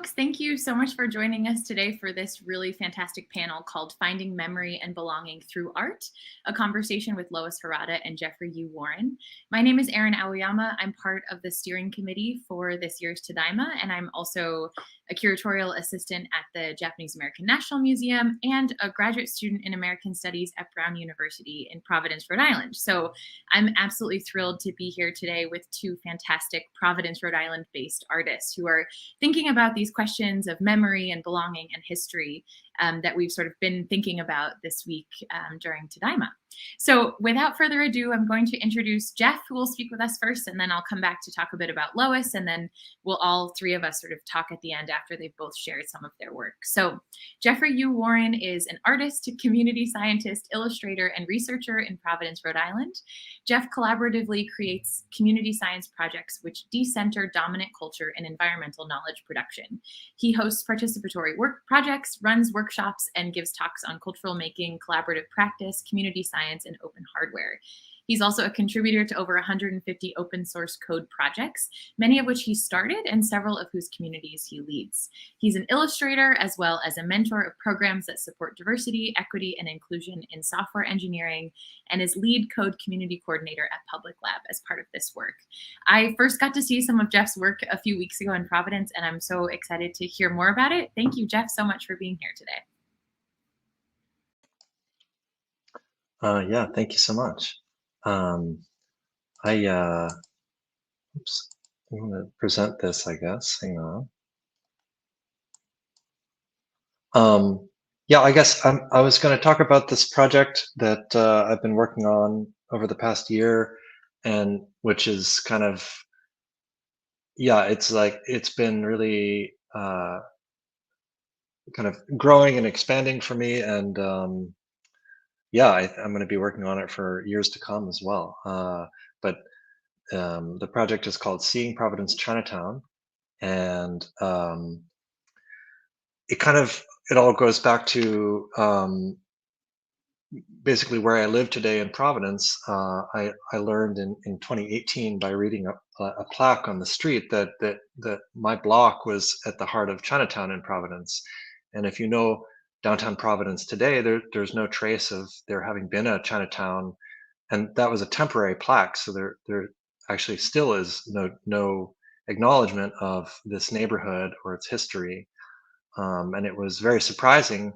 Alex, thank you so much for joining us today for this really fantastic panel called Finding Memory and Belonging Through Art, a conversation with Lois Harada and Jeffrey U. Warren. My name is Erin Aoyama. I'm part of the steering committee for this year's Tadaima, and I'm also a curatorial assistant at the Japanese American National Museum and a graduate student in American Studies at Brown University in Providence, Rhode Island. So I'm absolutely thrilled to be here today with two fantastic Providence, Rhode Island-based artists who are thinking about these questions of memory and belonging and history that we've sort of been thinking about this week during Tadaima. So without further ado, I'm going to introduce Jeff, who will speak with us first, and then I'll come back to talk a bit about Lois, and then we'll all three of us sort of talk at the end after they've both shared some of their work. So Jeffrey U. Warren is an artist, community scientist, illustrator, and researcher in Providence, Rhode Island. Jeff collaboratively creates community science projects which decenter dominant culture and environmental knowledge production. He hosts participatory work projects, runs workshops, and gives talks on cultural making, collaborative practice, community science, and open hardware. He's also a contributor to over 150 open source code projects, many of which he started and several of whose communities he leads. He's an illustrator as well as a mentor of programs that support diversity, equity, and inclusion in software engineering, and is lead code community coordinator at Public Lab as part of this work. I first got to see some of Jeff's work a few weeks ago in Providence, and I'm so excited to hear more about it. Thank you, Jeff, so much for being here today. Yeah, thank you so much. Oops, I'm going to present this, I guess. Hang on. Yeah, I guess I was going to talk about this project that I've been working on over the past year, and which is kind of, yeah, it's been really kind of growing and expanding for me, and yeah, I'm going to be working on it for years to come as well. But the project is called Seeing Providence Chinatown, and it all goes back to basically where I live today in Providence. I learned in 2018 by reading a plaque on the street that my block was at the heart of Chinatown in Providence. And if you know downtown Providence today, there's no trace of there having been a Chinatown, and that was a temporary plaque. So there actually still is no acknowledgement of this neighborhood or its history. And it was very surprising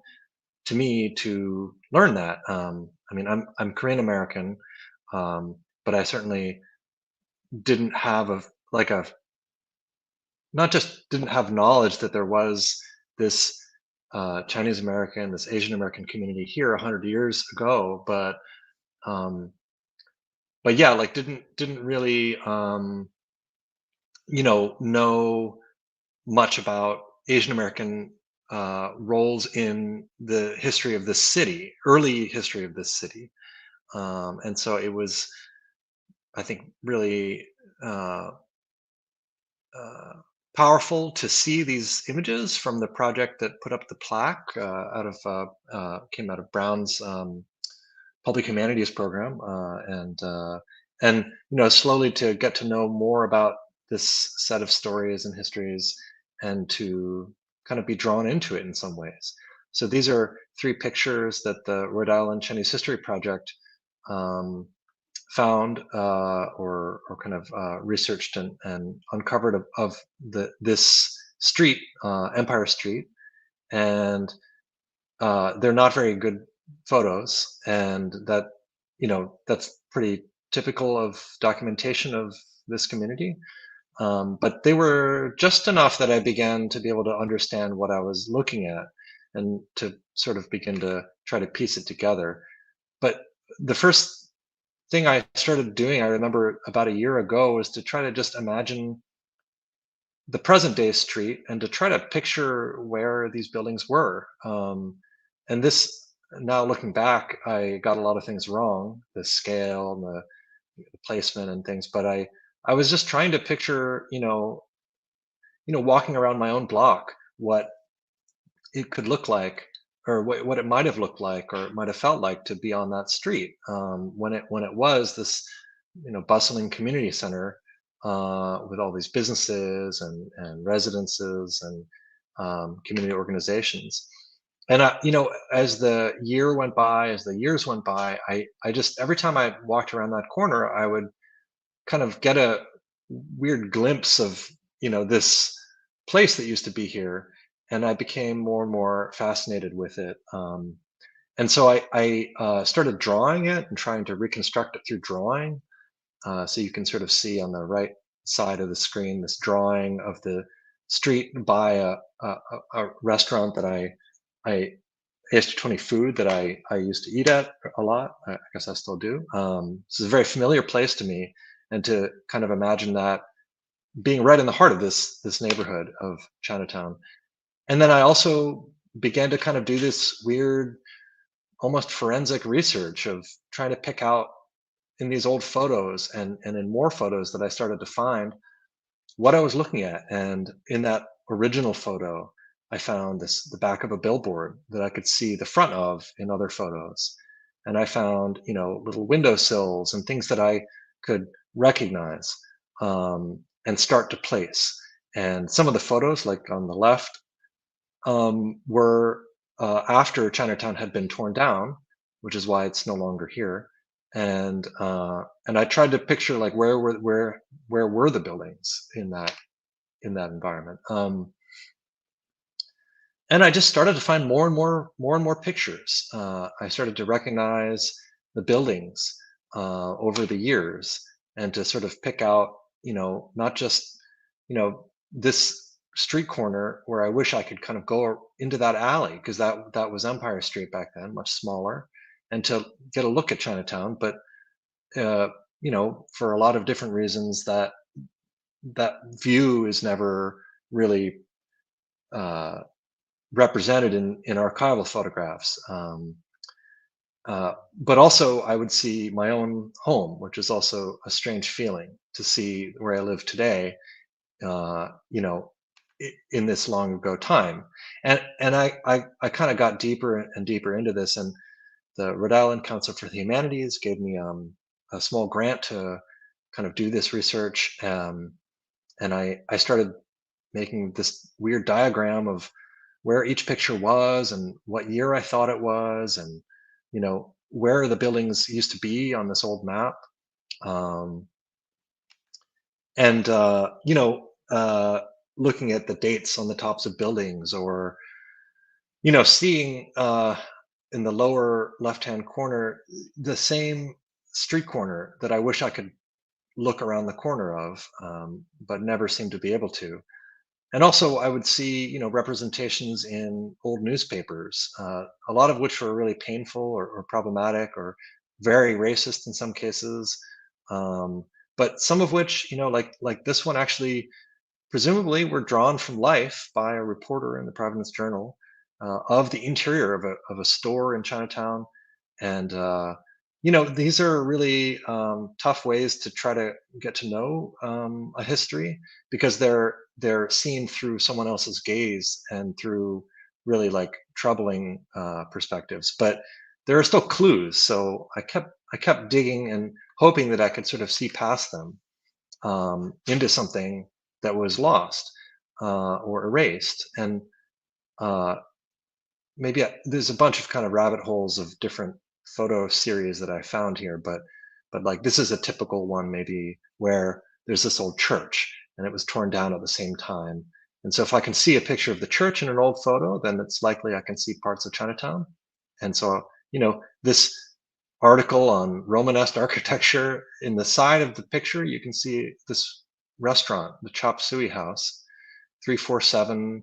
to me to learn that. I mean, I'm Korean American, but I certainly didn't have a not just didn't have knowledge that there was this Chinese American, this Asian American community here 100 years ago, um, but yeah, like didn't really know much about Asian American roles in the history of this city, early history of this city. And so it was, I think, really uh, uh, powerful to see these images from the project that put up the plaque came out of Brown's public humanities program, and slowly to get to know more about this set of stories and histories, and to kind of be drawn into it in some ways. So these are three pictures that the Rhode Island Chinese History Project um, found, or kind of researched and uncovered of this street, Empire Street, and they're not very good photos, and that's pretty typical of documentation of this community. But they were just enough that I began to be able to understand what I was looking at, and to sort of begin to try to piece it together. But the first thing I started doing, I remember about a year ago, was to try to just imagine the present day street and to try to picture where these buildings were. And this, now looking back, I got a lot of things wrong, the scale and the placement and things. But I was just trying to picture, walking around my own block, what it could look like, or what it might have looked like, or it might have felt like to be on that street, when it was this bustling community center, with all these businesses and residences, community organizations. And as the year went by, as the years went by, I just every time I walked around that corner, I would kind of get a weird glimpse of this place that used to be here, and I became more and more fascinated with it. And so I started drawing it and trying to reconstruct it through drawing. So you can sort of see on the right side of the screen this drawing of the street by a restaurant that I AS220 food that I used to eat at a lot. I guess I still do. This is a very familiar place to me, and to kind of imagine that being right in the heart of this neighborhood of Chinatown. And then I also began to kind of do this weird, almost forensic research of trying to pick out in these old photos and in more photos that I started to find what I was looking at. And in that original photo, I found the back of a billboard that I could see the front of in other photos. And I found, little windowsills and things that I could recognize, and start to place. And some of the photos, like on the left, were after Chinatown had been torn down, which is why it's no longer here. And I tried to picture like where were the buildings in that environment. And I just started to find more and more pictures. I started to recognize the buildings over the years, and to sort of pick out, not just, this street corner where I wish I could kind of go into that alley, because that was Empire Street back then, much smaller, and to get a look at Chinatown. But for a lot of different reasons, that view is never really uh, represented in archival photographs. But also, I would see my own home, which is also a strange feeling to see where I live today. Uh, you know, in this long ago time, and I kind of got deeper and deeper into this, and the Rhode Island Council for the Humanities gave me a small grant to kind of do this research, and I started making this weird diagram of where each picture was and what year I thought it was, and where the buildings used to be on this old map. Um, and looking at the dates on the tops of buildings, or seeing in the lower left hand corner the same street corner that I wish I could look around the corner of, but never seem to be able to. And also, I would see, representations in old newspapers, a lot of which were really painful, or problematic, or very racist in some cases. Um, but some of which, like this one, actually, presumably, were drawn from life by a reporter in the Providence Journal, of the interior of a store in Chinatown. And these are really tough ways to try to get to know a history, because they're seen through someone else's gaze and through really like troubling perspectives. But there are still clues, so I kept digging and hoping that I could sort of see past them, into something that was lost, or erased. And uh, maybe there's a bunch of kind of rabbit holes of different photo series that I found here, but like this is a typical one, maybe, where there's this old church and it was torn down at the same time. And so if I can see a picture of the church in an old photo, then it's likely I can see parts of Chinatown. And so, this article on Romanesque architecture, in the side of the picture, you can see this restaurant, the Chop Suey House, 347,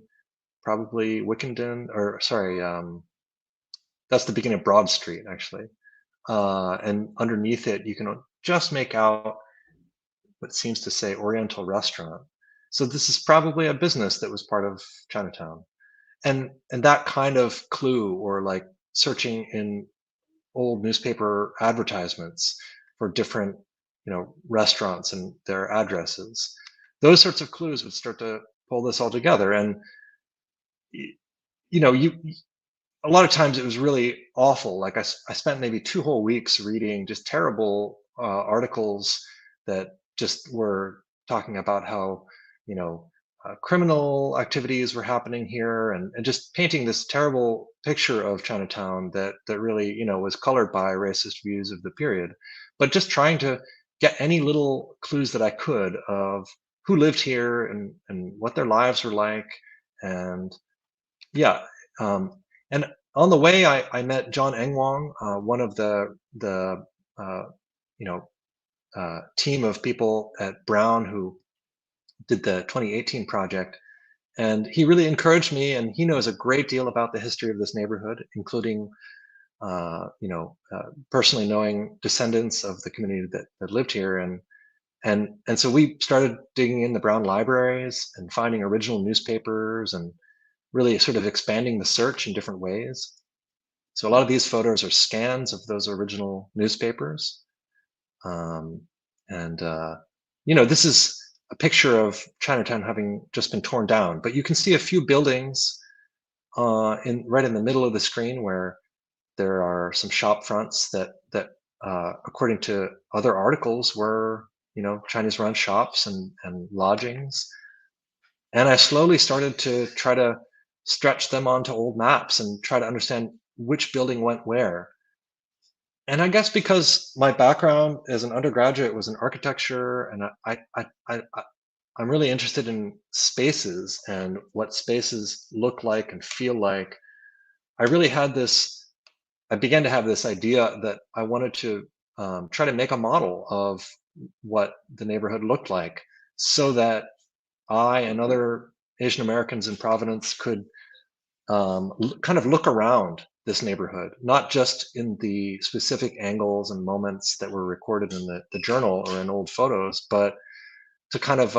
probably Wickenden, or sorry, that's the beginning of Broad Street, actually. And underneath it, you can just make out what seems to say Oriental Restaurant. So this is probably a business that was part of Chinatown. And that kind of clue, or like searching in old newspaper advertisements for different, restaurants and their addresses, those sorts of clues would start to pull this all together. And y- you a lot of times it was really awful. Like I spent maybe 2 whole weeks reading just terrible articles that just were talking about how, you know criminal activities were happening here, and just painting this terrible picture of Chinatown that really, was colored by racist views of the period. But just trying to get any little clues that I could of who lived here and what their lives were like. And yeah, and on the way, I met John Engwang, one of the uh, you know team of people at Brown who did the 2018 project, and he really encouraged me. And he knows a great deal about the history of this neighborhood, including personally knowing descendants of the community that lived here. And so we started digging in the Brown libraries and finding original newspapers and really sort of expanding the search in different ways. So a lot of these photos are scans of those original newspapers. Um, and this is a picture of Chinatown having just been torn down, but you can see a few buildings in right in the middle of the screen where there are some shop fronts that according to other articles, were Chinese run shops and lodgings. And I slowly started to try to stretch them onto old maps and try to understand which building went where. And I guess because my background as an undergraduate was in architecture, and I'm really interested in spaces and what spaces look like and feel like. I really had this. I began to have this idea that I wanted to try to make a model of what the neighborhood looked like, so that I and other Asian Americans in Providence could kind of look around this neighborhood, not just in the specific angles and moments that were recorded in the journal or in old photos, but to kind of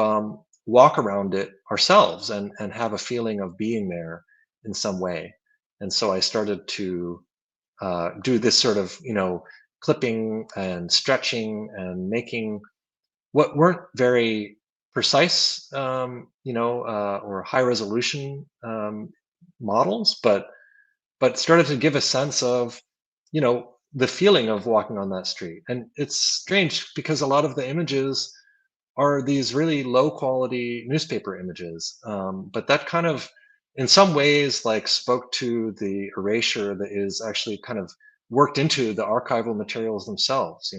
walk around it ourselves and have a feeling of being there in some way. And so I started to do this sort of, clipping and stretching and making what weren't very precise, or high resolution models, but started to give a sense of, the feeling of walking on that street. And it's strange because a lot of the images are these really low quality newspaper images, but that kind of, in some ways, like spoke to the erasure that is actually kind of worked into the archival materials themselves.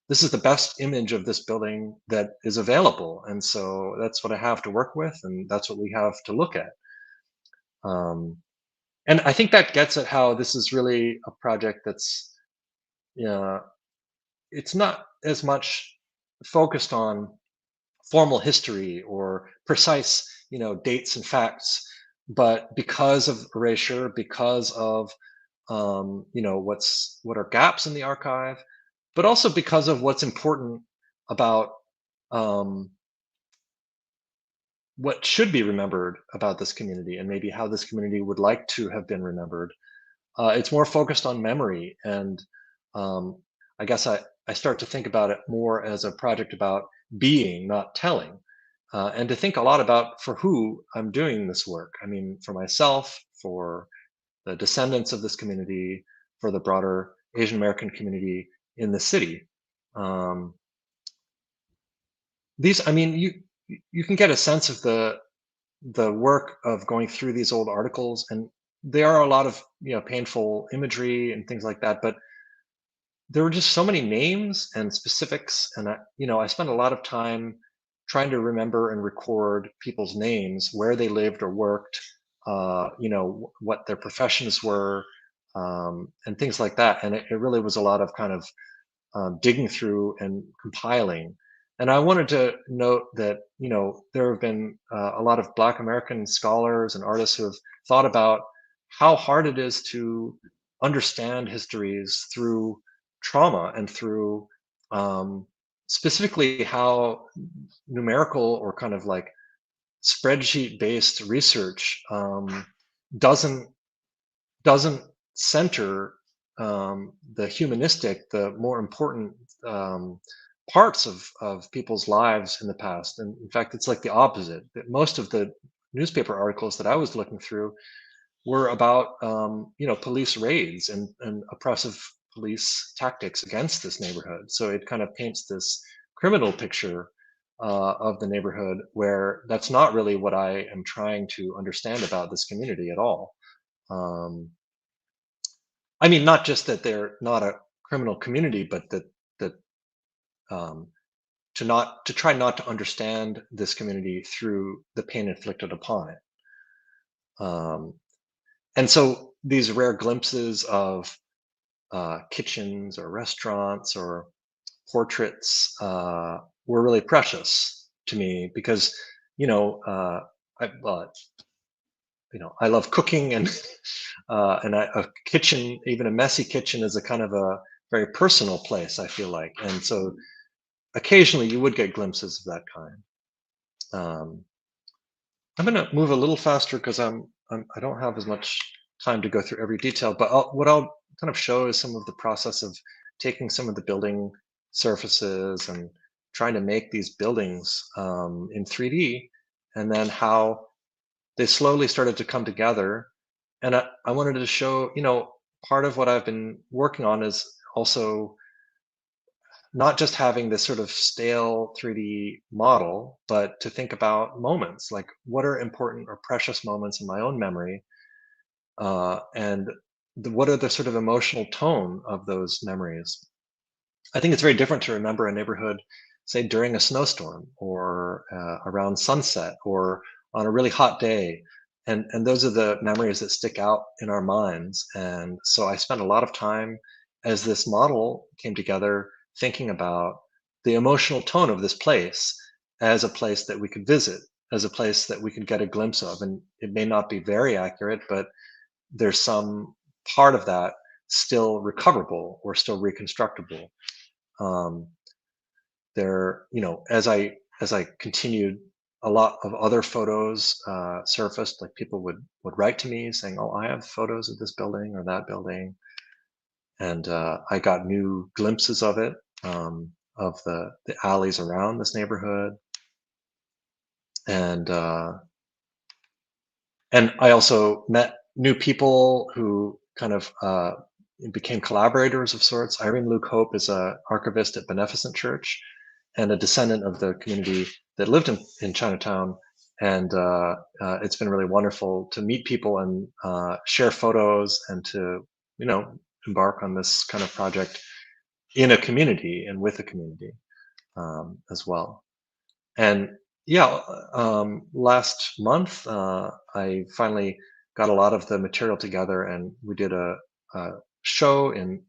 This is the best image of this building that is available, and so that's what I have to work with, and that's what we have to look at. um, and I think that gets at how this is really a project that's, uh, it's not as much focused on formal history or precise, dates and facts, but because of erasure, because of what are gaps in the archive, but also because of what's important about um, what should be remembered about this community and maybe how this community would like to have been remembered. It's more focused on memory, and um, I guess I start to think about it more as a project about being, not telling, and to think a lot about for who I'm doing this work. I mean, for myself, for the descendants of this community, for the broader Asian American community in the city. Um, I mean, you can get a sense of the work of going through these old articles, and there are a lot of painful imagery and things like that, but there were just so many names and specifics, and I spent a lot of time trying to remember and record people's names, where they lived or worked, what their professions were, and things like that. And it really was a lot of kind of digging through and compiling. And I wanted to note that there have been a lot of Black American scholars and artists who have thought about how hard it is to understand histories through trauma and through um, specifically how numerical or kind of like spreadsheet based research doesn't doesn't center the humanistic, the more important um, parts of people's lives in the past. And in fact, it's like the opposite. That most of the newspaper articles that I was looking through were about police raids and oppressive police tactics against this neighborhood. So it kind of paints this criminal picture of the neighborhood where that's not really what I am trying to understand about this community at all. Um, I mean, not just that they're not a criminal community, but that um, to try not to understand this community through the pain inflicted upon it. Um, and so these rare glimpses of kitchens or restaurants or portraits were really precious to me because, you know, well, I love cooking, and a kitchen, even a messy kitchen, is a kind of a very personal place. I feel like, and so occasionally you would get glimpses of that kind. Um, I'm going to move a little faster because I don't have as much time to go through every detail. But what I'll kind of show is some of the process of taking some of the building surfaces and trying to make these buildings in 3D, and then how they slowly started to come together. And I wanted to show, part of what I've been working on is also not just having this sort of stale 3D model, but to think about moments, like what are important or precious moments in my own memory, and what are the sort of emotional tone of those memories. I think it's very different to remember a neighborhood, say during a snowstorm or around sunset or on a really hot day. And those are the memories that stick out in our minds. And so I spent a lot of time as this model came together thinking about the emotional tone of this place as a place that we could visit, as a place that we could get a glimpse of. And it may not be very accurate, but there's some part of that still recoverable or still reconstructible. um, as I continued, a lot of other photos surfaced. Like people would write to me saying, "Oh, I have photos of this building or that building," and I got new glimpses of it, of the alleys around this neighborhood, and I also met new people who kind of became collaborators of sorts. Irene Luke Hope is a archivist at Beneficent Church and a descendant of the community that lived in Chinatown. And it's been really wonderful to meet people and share photos and to, you know, embark on this kind of project in a community and with a community as well. And yeah, last month I finally got a lot of the material together, and we did a show in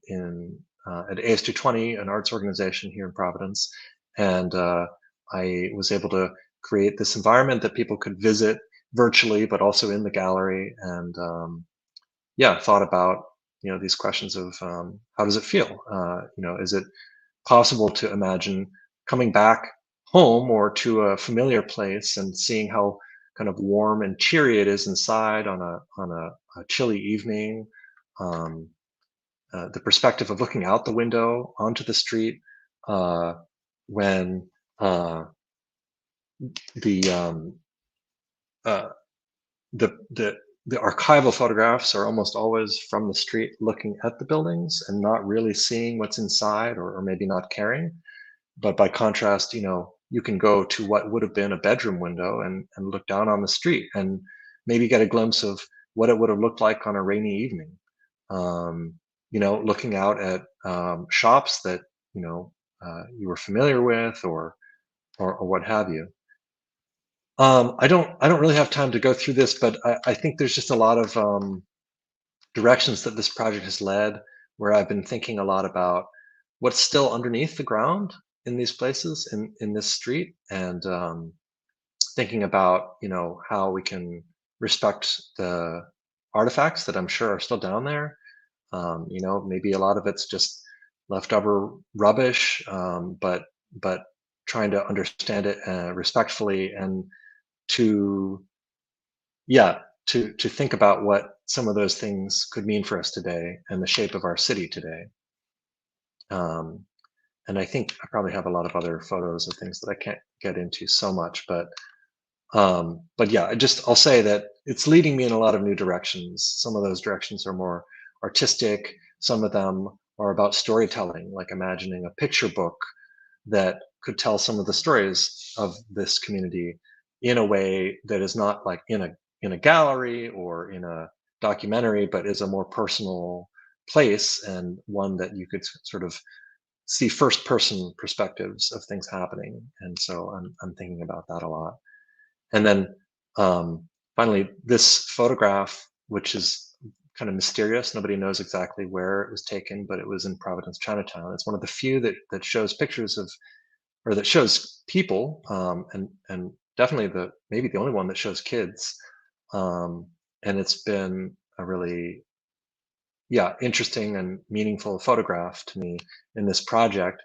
at AS220, an arts organization here in Providence, and I was able to create this environment that people could visit virtually, but also in the gallery, and yeah, thought about these questions of how does it feel? Is it possible to imagine coming back home or to a familiar place and seeing how kind of warm and cheery it is inside on a chilly evening. Um, the perspective of looking out the window onto the street uh, when uh, the uh, the the archival photographs are almost always from the street looking at the buildings and not really seeing what's inside, or maybe not caring. But by contrast, you can go to what would have been a bedroom window and look down on the street and maybe get a glimpse of what it would have looked like on a rainy evening. Um, looking out at shops that you were familiar with, or what have you. I don't really have time to go through this, but I think there's just a lot of directions that this project has led, where I've been thinking a lot about what's still underneath the ground in these places, in this street, and thinking about how we can respect the artifacts that I'm sure are still down there. Maybe a lot of it's just leftover rubbish, but trying to understand it respectfully, and to yeah, to think about what some of those things could mean for us today and the shape of our city today. Um, and I think I probably have a lot of other photos of things that I can't get into so much, but yeah, I'll say that it's leading me in a lot of new directions. Some of those directions are more artistic. Some of them are about storytelling, like imagining a picture book that could tell some of the stories of this community in a way that is not like in a gallery or in a documentary, but is a more personal place, and one that you could sort of see first person perspectives of things happening. And so I'm thinking about that a lot. And then finally, this photograph, which is kind of mysterious, nobody knows exactly where it was taken, but it was in Providence, Chinatown. It's one of the few that shows pictures of, or that shows people, and definitely maybe the only one that shows kids. And it's been a really, yeah, interesting and meaningful photograph to me in this project.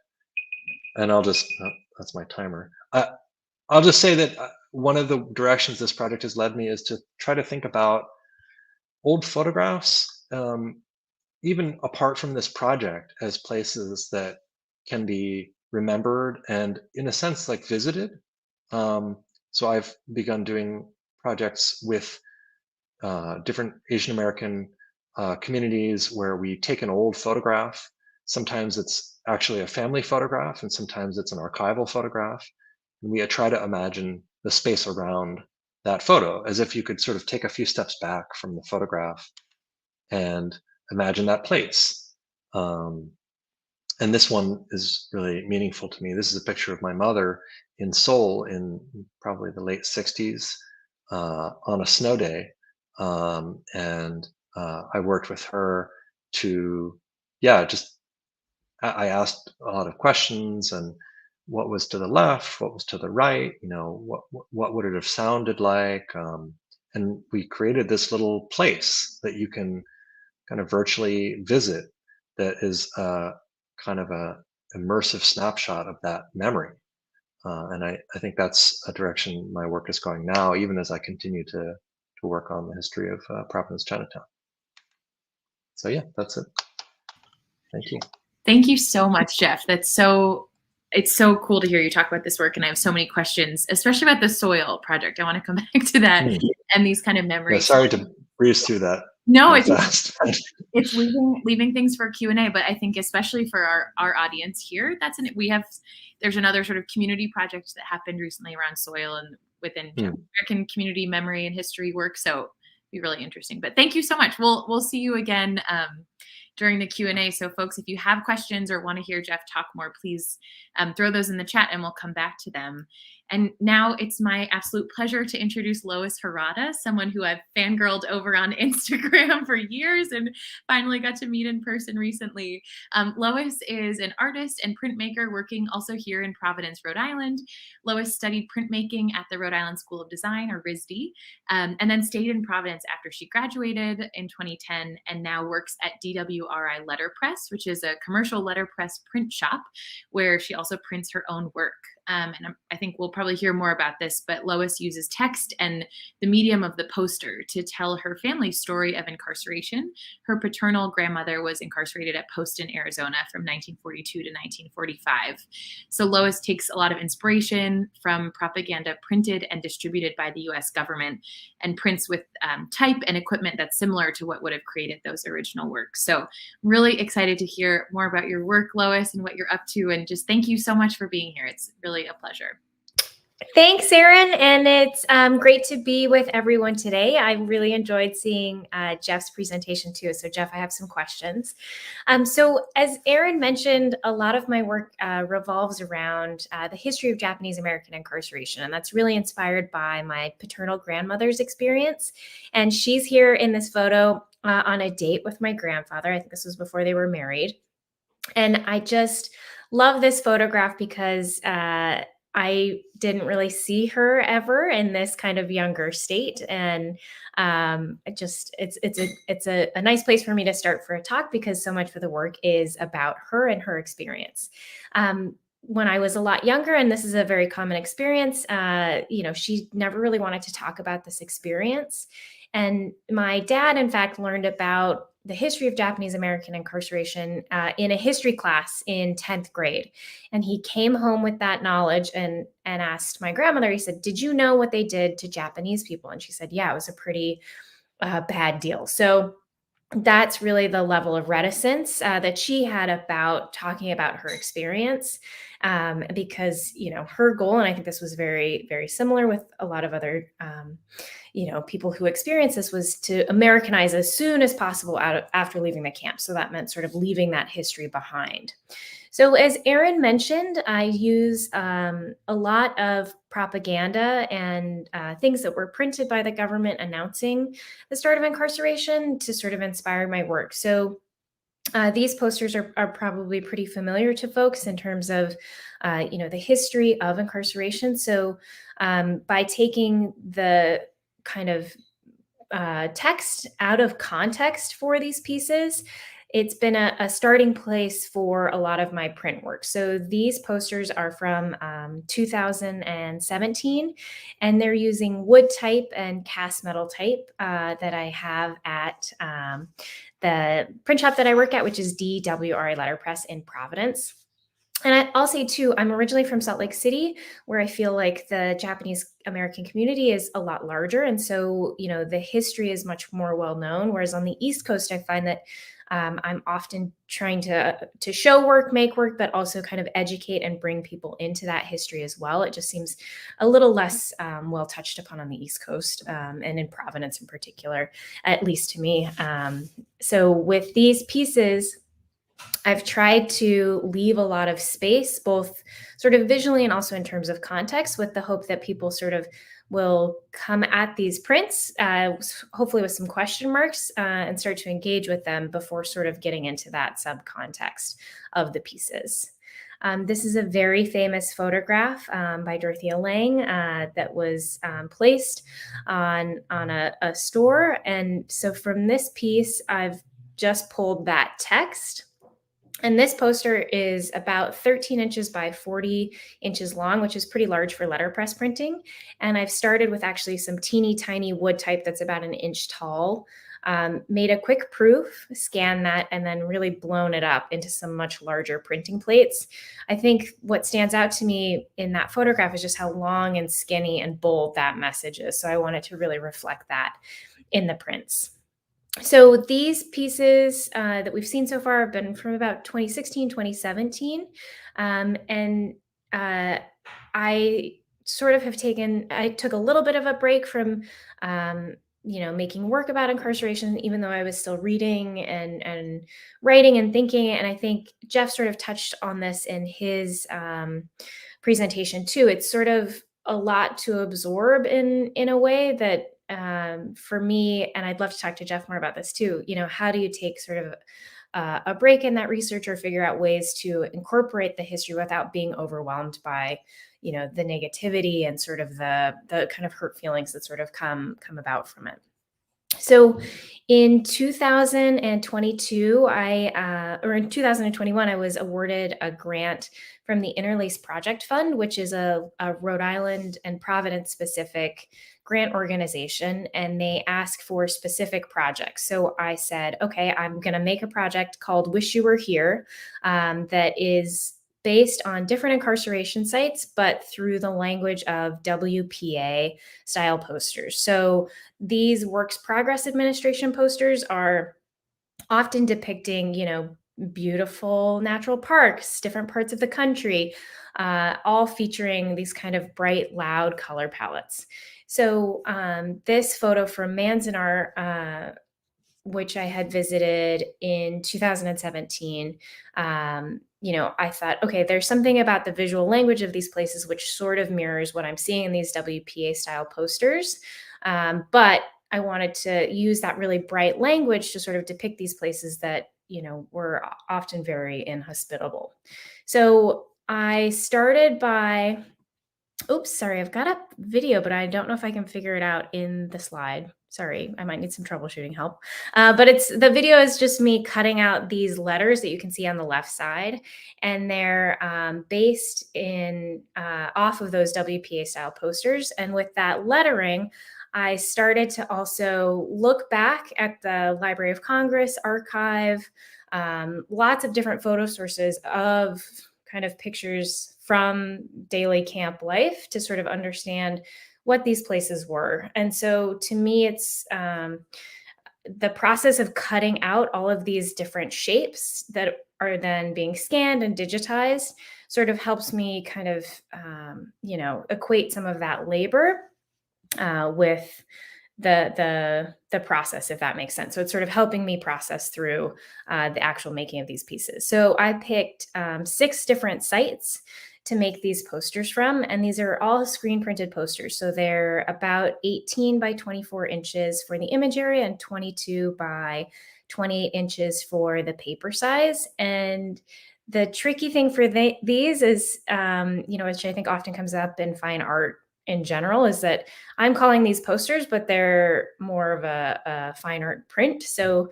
And that's my timer. I'll just say that one of the directions this project has led me is to try to think about old photographs, even apart from this project, as places that can be remembered and, in a sense, like visited. So I've begun doing projects with different Asian American communities where we take an old photograph. Sometimes it's actually a family photograph, and sometimes it's an archival photograph. And we try to imagine the space around that photo as if you could sort of take a few steps back from the photograph and imagine that place. And this one is really meaningful to me. This is a picture of my mother in Seoul in probably the late 60s, on a snow day. And I worked with her to, yeah, just I asked a lot of questions, and what was to the left, what was to the right, what would it have sounded like? And we created this little place that you can kind of virtually visit, that is kind of a immersive snapshot of that memory. And I think that's a direction my work is going now, even as I continue to work on the history of Providence Chinatown. So yeah, that's it. Thank you. Thank you so much, Jeff. It's so cool to hear you talk about this work, and I have so many questions, especially about the soil project. I want to come back to that and these kind of memories. Yeah, sorry to breeze through that. No, it's leaving things for Q&A, but I think especially for our audience here, there's another sort of community project that happened recently around soil and within American community memory and history work. So it'd be really interesting. But thank you so much. We'll see you again during the Q&A. So folks, if you have questions or want to hear Jeff talk more, please throw those in the chat and we'll come back to them. And now it's my absolute pleasure to introduce Lois Harada, someone who I've fangirled over on Instagram for years and finally got to meet in person recently. Lois is an artist and printmaker working also here in Providence, Rhode Island. Lois studied printmaking at the Rhode Island School of Design, or RISD, and then stayed in Providence after she graduated in 2010, and now works at DWRI Letterpress, which is a commercial letterpress print shop where she also prints her own work. And I think we'll probably hear more about this, but Lois uses text and the medium of the poster to tell her family's story of incarceration. Her paternal grandmother was incarcerated at Poston, Arizona from 1942 to 1945. So Lois takes a lot of inspiration from propaganda printed and distributed by the US government and prints with type and equipment that's similar to what would have created those original works. So really excited to hear more about your work, Lois, and what you're up to. And just thank you so much for being here. It's really a pleasure. Thanks, Erin, and it's great to be with everyone today. I really enjoyed seeing Jeff's presentation too. So Jeff, I have some questions. So as Erin mentioned, a lot of my work revolves around the history of Japanese American incarceration, and that's really inspired by my paternal grandmother's experience. And she's here in this photo on a date with my grandfather. I think this was before they were married. And I just love this photograph because I didn't really see her ever in this kind of younger state. And it's a nice place for me to start for a talk because so much of the work is about her and her experience. When I was a lot younger, and this is a very common experience, she never really wanted to talk about this experience. And my dad, in fact, learned about the history of Japanese American incarceration in a history class in 10th grade. And he came home with that knowledge and asked my grandmother, he said, "Did you know what they did to Japanese people?" And she said, "Yeah, it was a pretty bad deal." So that's really the level of reticence that she had about talking about her experience, because her goal, and I think this was very, very similar with a lot of other people who experience this, was to Americanize as soon as possible after leaving the camp. So that meant sort of leaving that history behind. So as Erin mentioned, I use a lot of propaganda and things that were printed by the government announcing the start of incarceration to sort of inspire my work. So these posters are probably pretty familiar to folks in terms of, the history of incarceration. So by taking the kind of text out of context for these pieces, it's been a starting place for a lot of my print work. So these posters are from 2017, and they're using wood type and cast metal type that I have at the print shop that I work at, which is DWRA Letterpress in Providence. And I'll say too, I'm originally from Salt Lake City, where I feel like the Japanese American community is a lot larger. And so, the history is much more well known. Whereas on the East Coast, I find that I'm often trying to show work, make work, but also kind of educate and bring people into that history as well. It just seems a little less well touched upon on the East Coast, and in Providence in particular, at least to me. So with these pieces, I've tried to leave a lot of space, both sort of visually and also in terms of context, with the hope that people sort of will come at these prints, hopefully with some question marks, and start to engage with them before sort of getting into that subcontext of the pieces. This is a very famous photograph by Dorothea Lange that was placed on a store. And so from this piece, I've just pulled that text. And this poster is about 13 inches by 40 inches long, which is pretty large for letterpress printing. And I've started with actually some teeny tiny wood type that's about an inch tall, made a quick proof, scanned that, and then really blown it up into some much larger printing plates. I think what stands out to me in that photograph is just how long and skinny and bold that message is. So I wanted to really reflect that in the prints. So these pieces that we've seen so far have been from about 2016, 2017. And I sort of I took a little bit of a break from, making work about incarceration, even though I was still reading and writing and thinking. And I think Jeff sort of touched on this in his presentation too. It's sort of a lot to absorb in a way that, for me, and I'd love to talk to Jeff more about this too, how do you take sort of a break in that research or figure out ways to incorporate the history without being overwhelmed by, the negativity and sort of the kind of hurt feelings that sort of come about from it. So in 2022, or in 2021, I was awarded a grant from the Interlace Project Fund, which is a Rhode Island and Providence specific grant organization, and they ask for specific projects. So I said, okay, I'm going to make a project called Wish You Were Here, that is based on different incarceration sites, but through the language of WPA style posters. So these Works Progress Administration posters are often depicting, beautiful natural parks, different parts of the country, all featuring these kind of bright, loud color palettes. So this photo from Manzanar, which I had visited in 2017, I thought, okay, there's something about the visual language of these places which sort of mirrors what I'm seeing in these WPA style posters. But I wanted to use that really bright language to sort of depict these places that, were often very inhospitable. So I started by, oops, sorry, I've got a video, but I don't know if I can figure it out in the slide. Sorry, I might need some troubleshooting help. But the video is just me cutting out these letters that you can see on the left side, and they're based in off of those WPA style posters. And with that lettering, I started to also look back at the Library of Congress archive, lots of different photo sources of kind of pictures from daily camp life to sort of understand what these places were. And so to me, it's the process of cutting out all of these different shapes that are then being scanned and digitized sort of helps me kind of, equate some of that labor with the process, if that makes sense. So it's sort of helping me process through the actual making of these pieces. So I picked 6 different sites to make these posters from, and these are all screen printed posters. So they're about 18 by 24 inches for the image area and 22 by 28 inches for the paper size. And the tricky thing for these is, which I think often comes up in fine art in general, is that I'm calling these posters, but they're more of a fine art print. So,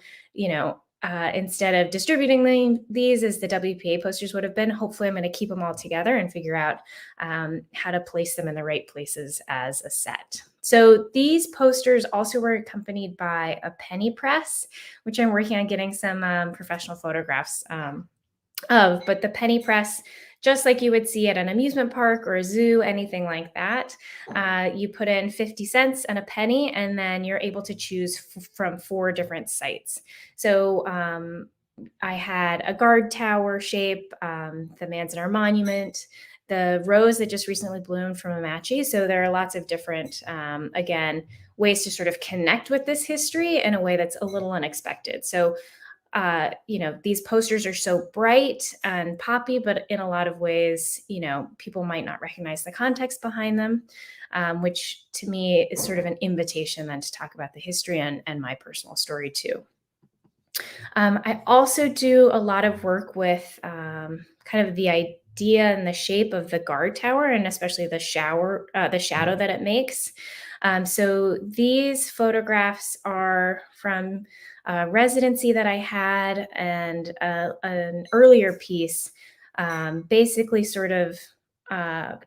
instead of distributing these as the WPA posters would have been, hopefully I'm going to keep them all together and figure out how to place them in the right places as a set. So these posters also were accompanied by a penny press, which I'm working on getting some professional photographs of. But the penny press, just like you would see at an amusement park or a zoo, anything like that, you put in 50 cents and a penny, and then you're able to choose from 4 different sites. So I had a guard tower shape, the Manzanar Monument, the rose that just recently bloomed from Amatchi. So there are lots of different, again, ways to sort of connect with this history in a way that's a little unexpected. So these posters are so bright and poppy, but in a lot of ways, people might not recognize the context behind them, which to me is sort of an invitation then to talk about the history and my personal story too. I also do a lot of work with kind of the idea and the shape of the guard tower, and especially the shadow that it makes. So these photographs are from a residency that I had, and an earlier piece, basically sort of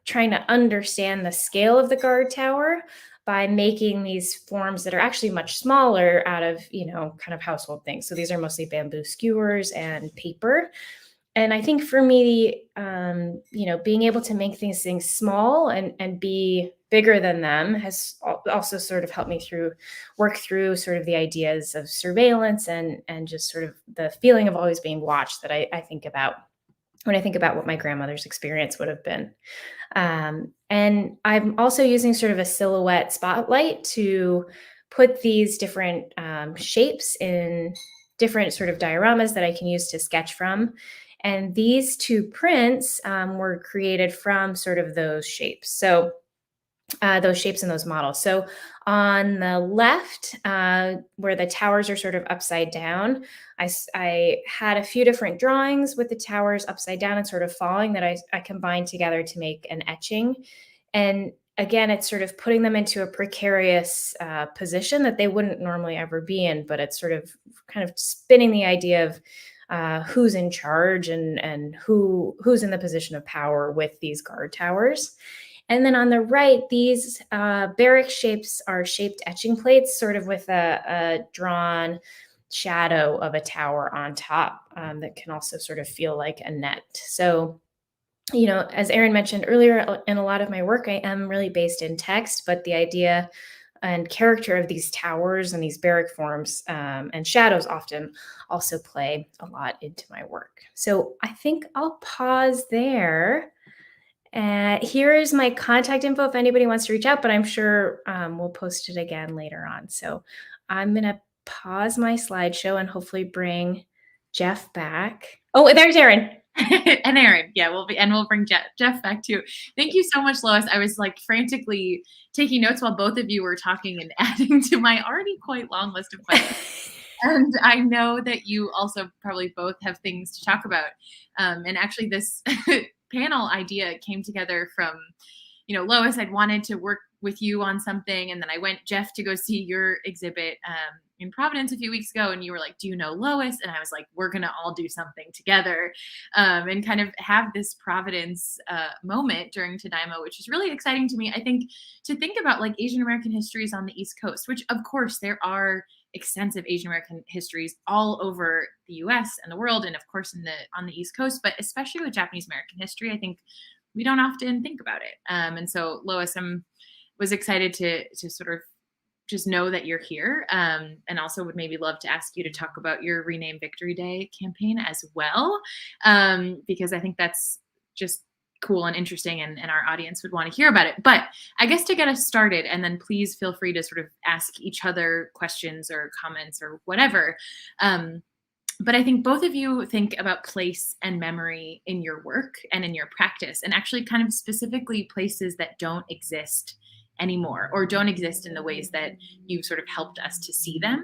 trying to understand the scale of the guard tower by making these forms that are actually much smaller out of, kind of household things. So these are mostly bamboo skewers and paper. And I think for me, being able to make these things small and be bigger than them has also sort of helped me work through sort of the ideas of surveillance and just sort of the feeling of always being watched that I think about when I think about what my grandmother's experience would have been. And I'm also using sort of a silhouette spotlight to put these different shapes in different sort of dioramas that I can use to sketch from. And these 2 prints were created from sort of those shapes. So those shapes and those models. So on the left, where the towers are sort of upside down, I had a few different drawings with the towers upside down and sort of falling that I combined together to make an etching. And again, it's sort of putting them into a precarious position that they wouldn't normally ever be in, but it's sort of kind of spinning the idea of who's in charge and who's in the position of power with these guard towers. And then on the right, these barrack shapes are shaped etching plates, sort of with a drawn shadow of a tower on top that can also sort of feel like a net. So, as Erin mentioned earlier, in a lot of my work, I am really based in text, but the idea and character of these towers and these barrack forms and shadows often also play a lot into my work. So I think I'll pause there. Here is my contact info if anybody wants to reach out, but I'm sure we'll post it again later on. So I'm going to pause my slideshow and hopefully bring Jeff back. Oh, there's Erin. And Erin, yeah, we'll bring Jeff back too. Thank you so much, Lois. I was like frantically taking notes while both of you were talking and adding to my already quite long list of questions. And I know that you also probably both have things to talk about. And actually this panel idea came together from, Lois, I'd wanted to work with you on something. And then I went, Jeff, to go see your exhibit in Providence a few weeks ago. And you were like, do you know Lois? And I was like, we're going to all do something together and kind of have this Providence moment during Tadaima, which is really exciting to me. I think to think about like Asian American histories on the East Coast, which of course there are extensive Asian American histories all over the US and the world, and of course on the East Coast, but especially with Japanese American history, I think we don't often think about it. And so Lois, was excited to sort of just know that you're here. And also would maybe love to ask you to talk about your Rename Victory Day campaign as well, because I think that's just cool and interesting, and our audience would want to hear about it. But I guess to get us started, and then please feel free to sort of ask each other questions or comments or whatever. But I think both of you think about place and memory in your work and in your practice, and actually kind of specifically places that don't exist anymore or don't exist in the ways that you've sort of helped us to see them,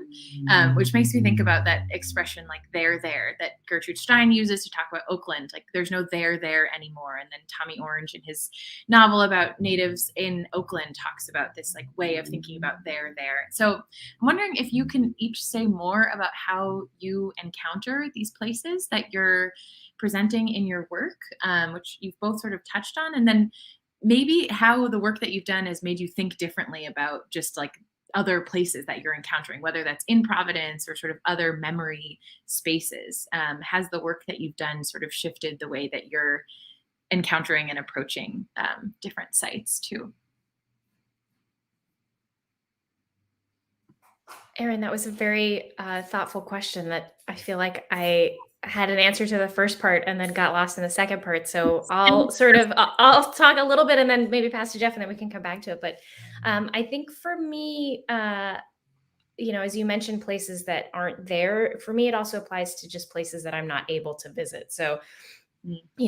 which makes me think about that expression like "they're there" that Gertrude Stein uses to talk about Oakland. Like there's no "they're there" anymore. And then Tommy Orange in his novel about natives in Oakland talks about this like way of thinking about "they're there." So I'm wondering if you can each say more about how you encounter these places that you're presenting in your work, which you've both sort of touched on, and then maybe how the work that you've done has made you think differently about just like other places that you're encountering, whether that's in Providence or sort of other memory spaces. Has the work that you've done sort of shifted the way that you're encountering and approaching different sites too? Erin, that was a very thoughtful question that I feel like I had an answer to the first part and then got lost in the second part. So I'll talk a little bit and then maybe pass to Jeff and then we can come back to it. But I think for me, as you mentioned, places that aren't there, for me, it also applies to just places that I'm not able to visit. So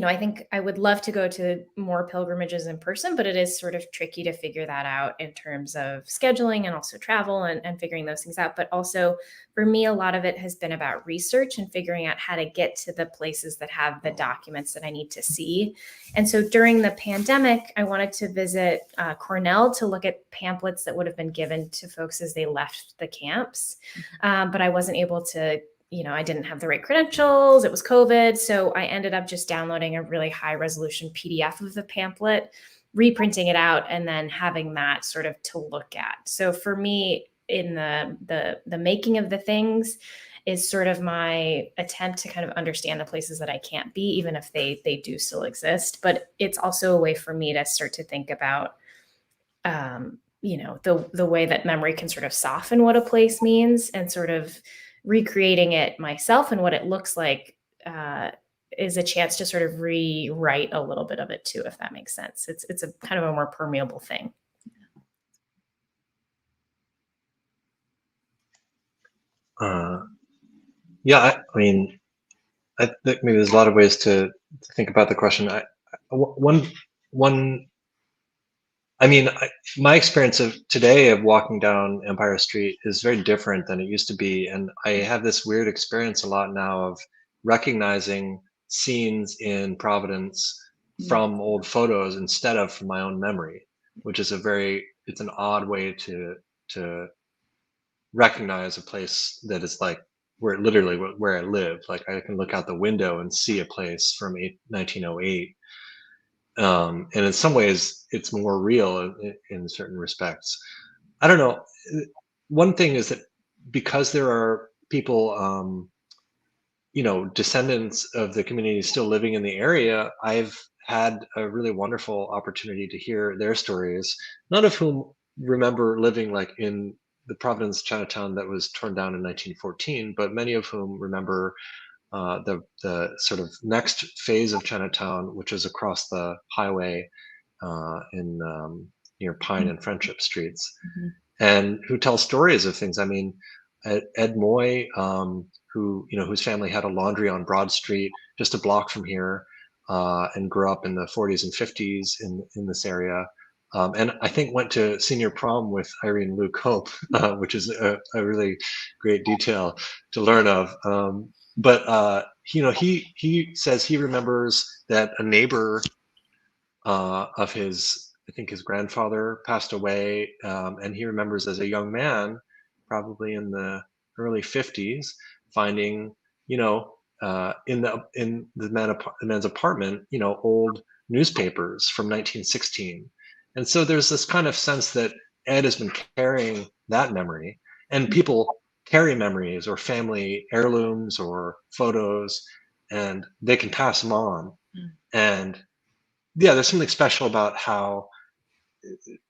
I think I would love to go to more pilgrimages in person, but it is sort of tricky to figure that out in terms of scheduling and also travel and figuring those things out. But also for me, a lot of it has been about research and figuring out how to get to the places that have the documents that I need to see. And so during the pandemic, I wanted to visit Cornell to look at pamphlets that would have been given to folks as they left the camps. But I wasn't able to I didn't have the right credentials. It was COVID. So I ended up just downloading a really high resolution PDF of the pamphlet, reprinting it out, and then having that sort of to look at. So for me, in the making of the things is sort of my attempt to kind of understand the places that I can't be, even if they do still exist. But it's also a way for me to start to think about the way that memory can sort of soften what a place means, and sort of recreating it myself and what it looks like is a chance to sort of rewrite a little bit of it too, if that makes sense. It's a kind of a more permeable thing. Yeah, I mean, I think maybe there's a lot of ways to think about the question. My experience of today of walking down Empire Street is very different than it used to be. And I have this weird experience a lot now of recognizing scenes in Providence from old photos instead of from my own memory, which is it's an odd way to recognize a place that is like where I live. Like I can look out the window and see a place from 1908. And in some ways it's more real in certain respects. I don't know. One thing is that because there are people, descendants of the community still living in the area, I've had a really wonderful opportunity to hear their stories, none of whom remember living like in the Providence Chinatown that was torn down in 1914, but many of whom remember the sort of next phase of Chinatown, which is across the highway in near Pine and Friendship Streets, and who tell stories of things. I mean, Ed Moy, whose family had a laundry on Broad Street, just a block from here, and grew up in the 40s and 50s in this area. And I think went to senior prom with Irene Luke Hope, which is a really great detail to learn of. But he says he remembers that a neighbor of his, I think his grandfather passed away, and he remembers as a young man, probably in the early 50s, finding in the man's apartment, old newspapers from 1916. And so there's this kind of sense that Ed has been carrying that memory, and people carry memories or family heirlooms or photos, and they can pass them on. And yeah, there's something special about how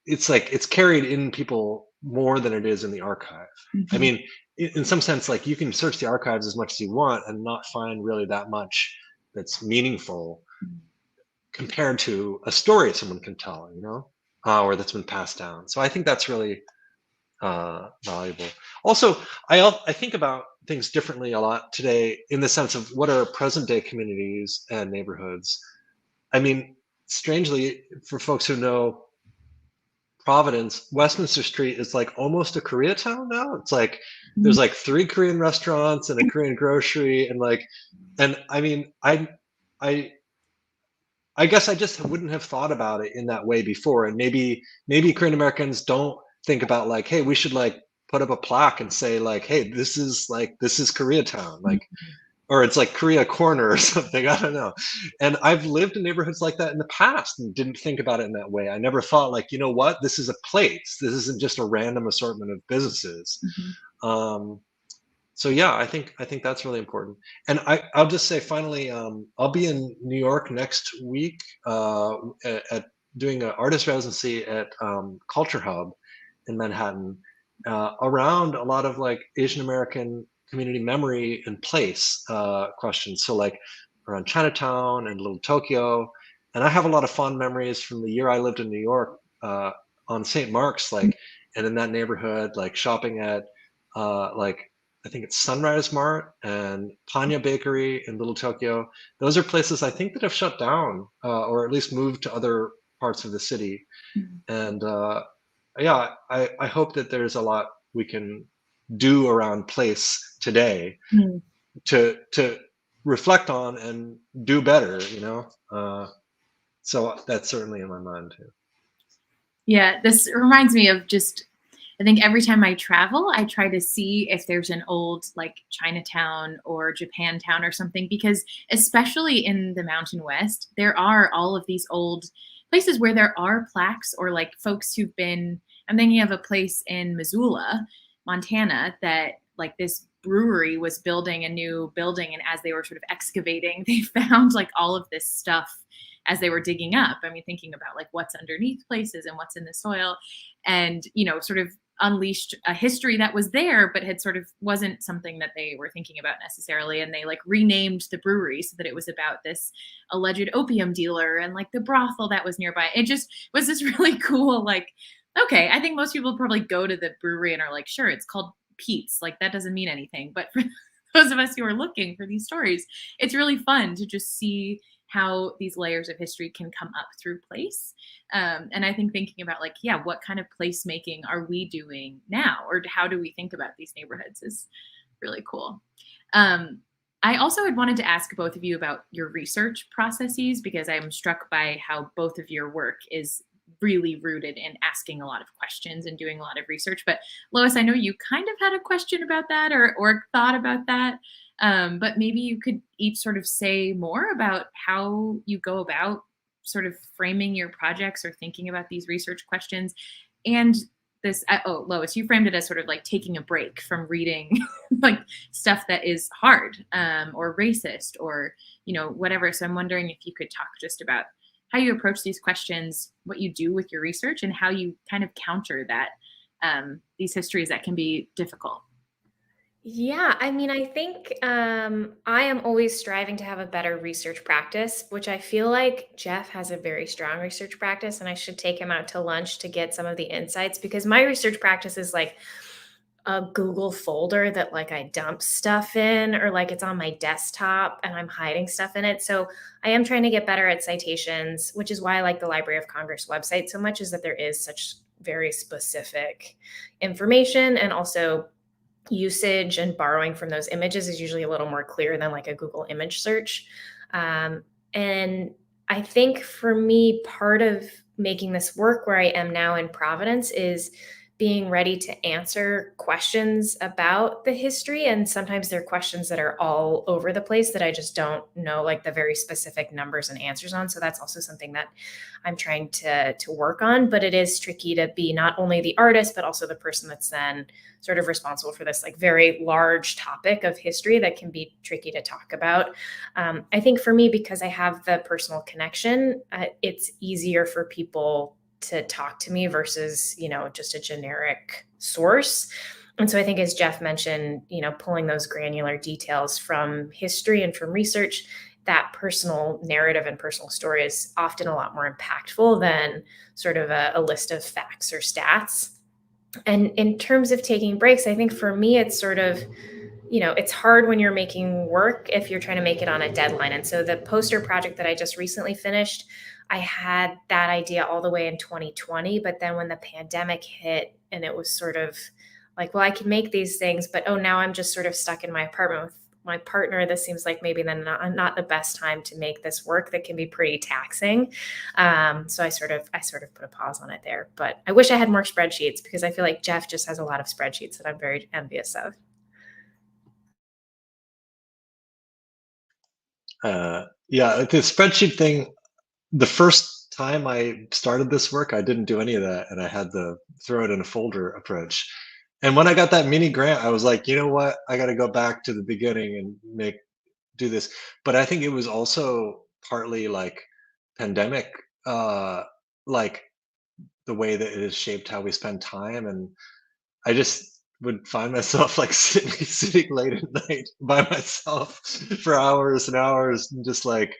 it's like it's carried in people more than it is in the archive. I Mhm. mean, in some sense, like you can search the archives as much as you want and not find really that much that's meaningful compared to a story someone can tell, or that's been passed down. So I think that's really valuable. Also, I think about things differently a lot today in the sense of what are present day communities and neighborhoods. I mean, strangely, for folks who know Providence, Westminster Street is like almost a Koreatown now. It's like Mhm. there's like 3 Korean restaurants and a Korean grocery, and I mean, I I guess I just wouldn't have thought about it in that way before. And maybe Korean Americans don't think about like, hey, we should like put up a plaque and say like, hey, this is Koreatown, like, or it's like Korea Corner or something. I don't know. And I've lived in neighborhoods like that in the past and didn't think about it in that way. I never thought like, you know what, this is a place. This isn't just a random assortment of businesses. Mhm. Um, so yeah, I think that's really important. And I'll just say finally, I'll be in New York next week at doing an artist residency at Culture Hub in Manhattan around a lot of like Asian American community memory and place questions. So like around Chinatown and Little Tokyo, and I have a lot of fond memories from the year I lived in New York on St. Mark's, like, and in that neighborhood, like shopping at like I think it's Sunrise Mart and Panya Bakery in Little Tokyo. Those are places I think that have shut down or at least moved to other parts of the city. Mhm. And yeah, I hope that there's a lot we can do around place today Mhm. to reflect on and do better. So that's certainly in my mind too. Yeah, this reminds me of just, I think every time I travel, I try to see if there's an old like Chinatown or Japantown or something, because especially in the Mountain West, there are all of these old places where there are plaques or like folks who've been. I'm thinking of a place in Missoula, Montana, that like this brewery was building a new building, and as they were sort of excavating, they found like all of this stuff as they were digging up. I mean, thinking about like what's underneath places and what's in the soil, and sort of unleashed a history that was there but had sort of wasn't something that they were thinking about necessarily, and they like renamed the brewery so that it was about this alleged opium dealer and like the brothel that was nearby. It just was this really cool, like, okay, I think most people probably go to the brewery and are like, sure, it's called Pete's, like that doesn't mean anything, but for those of us who are looking for these stories, it's really fun to just see how these layers of history can come up through place. And I think thinking about like, yeah, what kind of placemaking are we doing now? Or how do we think about these neighborhoods is really cool. Um, I also had wanted to ask both of you about your research processes, because I'm struck by how both of your work is really rooted in asking a lot of questions and doing a lot of research. But Lois, I know you kind of had a question about that or thought about that. But maybe you could each sort of say more about how you go about sort of framing your projects or thinking about these research questions. And this, oh, Lois, you framed it as sort of like taking a break from reading like stuff that is hard or racist or, whatever. So I'm wondering if you could talk just about how you approach these questions, what you do with your research, and how you kind of counter that, these histories that can be difficult. Yeah, I mean, I think I am always striving to have a better research practice, which I feel like Jeff has a very strong research practice, and I should take him out to lunch to get some of the insights, because my research practice is like a Google folder that like I dump stuff in, or like it's on my desktop and I'm hiding stuff in it. So I am trying to get better at citations, which is why I like the Library of Congress website so much, is that there is such very specific information, and also usage and borrowing from those images is usually a little more clear than like a Google image search. And I think for me, part of making this work where I am now in Providence is being ready to answer questions about the history. And sometimes they're questions that are all over the place that I just don't know like the very specific numbers and answers on. So that's also something that I'm trying to work on. But it is tricky to be not only the artist, but also the person that's then sort of responsible for this like very large topic of history that can be tricky to talk about. I think for me, because I have the personal connection, it's easier for people to talk to me versus, just a generic source. And so I think, as Jeff mentioned, pulling those granular details from history and from research, that personal narrative and personal story is often a lot more impactful than sort of a list of facts or stats. And in terms of taking breaks, I think for me, it's sort of, it's hard when you're making work if you're trying to make it on a deadline. And so the poster project that I just recently finished, I had that idea all the way in 2020. But then when the pandemic hit, and it was sort of like, well, I can make these things, but oh, now I'm just sort of stuck in my apartment with my partner. This seems like maybe then not the best time to make this work. That can be pretty taxing. So I sort of put a pause on it there. But I wish I had more spreadsheets, because I feel like Jeff just has a lot of spreadsheets that I'm very envious of. Yeah, the spreadsheet thing, the first time I started this work, I didn't do any of that, and I had the throw it in a folder approach. And when I got that mini grant, I was like, you know what? I got to go back to the beginning and do this. But I think it was also partly like pandemic, like the way that it has shaped how we spend time. And I just would find myself like sitting late at night by myself for hours and hours, and just like,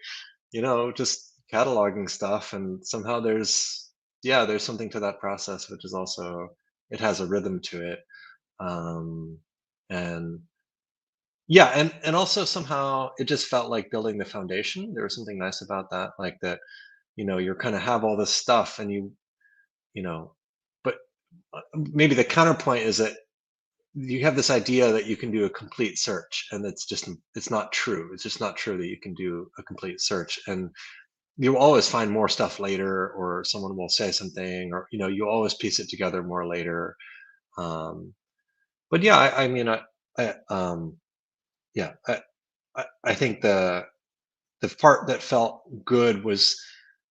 just cataloging stuff. And somehow there's something to that process, which is also, it has a rhythm to it. Um, and yeah, and also somehow it just felt like building the foundation. There was something nice about that, like that, you're kind of have all this stuff, and you know, but maybe the counterpoint is that you have this idea that you can do a complete search, and it's not true. It's just not true that you can do a complete search, and you'll always find more stuff later, or someone will say something, or you always piece it together more later. um but yeah, I mean, I yeah I think the part that felt good was,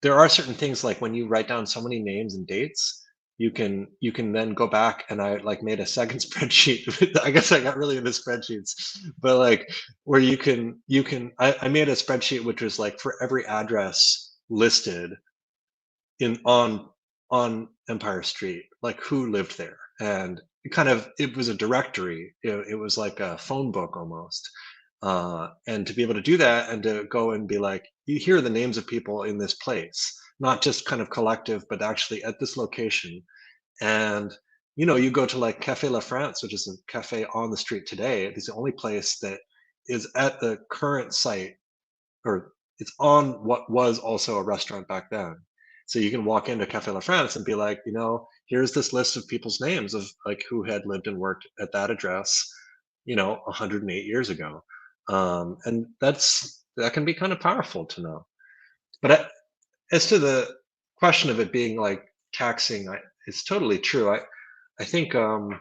there are certain things, like when you write down so many names and dates, you can then go back, and I like made a second spreadsheet. I guess I got really into spreadsheets, but like, where I made a spreadsheet which was like for every address listed in on Empire Street, like who lived there. And it was a directory. It was like a phone book almost. And to be able to do that, and to go and be like, you hear the names of people in this place, not just kind of collective, but actually at this location. And you go to like Cafe La France, which is a cafe on the street today. It's the only place that is at the current site, or it's on what was also a restaurant back then. So you can walk into Cafe La France and be like, here's this list of people's names of like who had lived and worked at that address, 108 years ago. And that can be kind of powerful to know. But as to the question of it being like taxing, it's totally true. I think I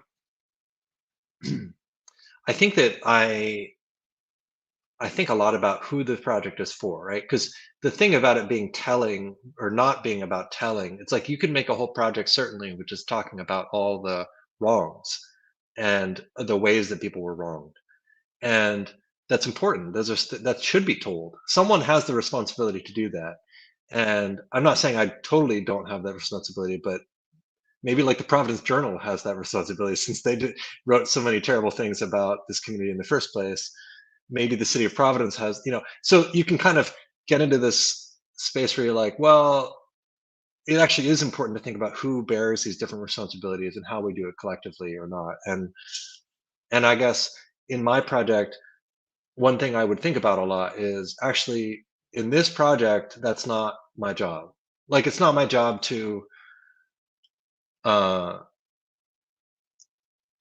think that I think a lot about who the project is for, right? Because the thing about it being telling or not being about telling, it's like you can make a whole project, certainly, which is talking about all the wrongs and the ways that people were wronged. And that's important. That should be told. Someone has the responsibility to do that. And I'm not saying I totally don't have that responsibility, but maybe like the Providence Journal has that responsibility, since wrote so many terrible things about this community in the first place. Maybe the city of Providence has, so you can kind of get into this space where you're like, well, it actually is important to think about who bears these different responsibilities and how we do it collectively or not. And I guess in my project, one thing I would think about a lot is, actually, in this project, that's not my job. Like, it's not my job to uh,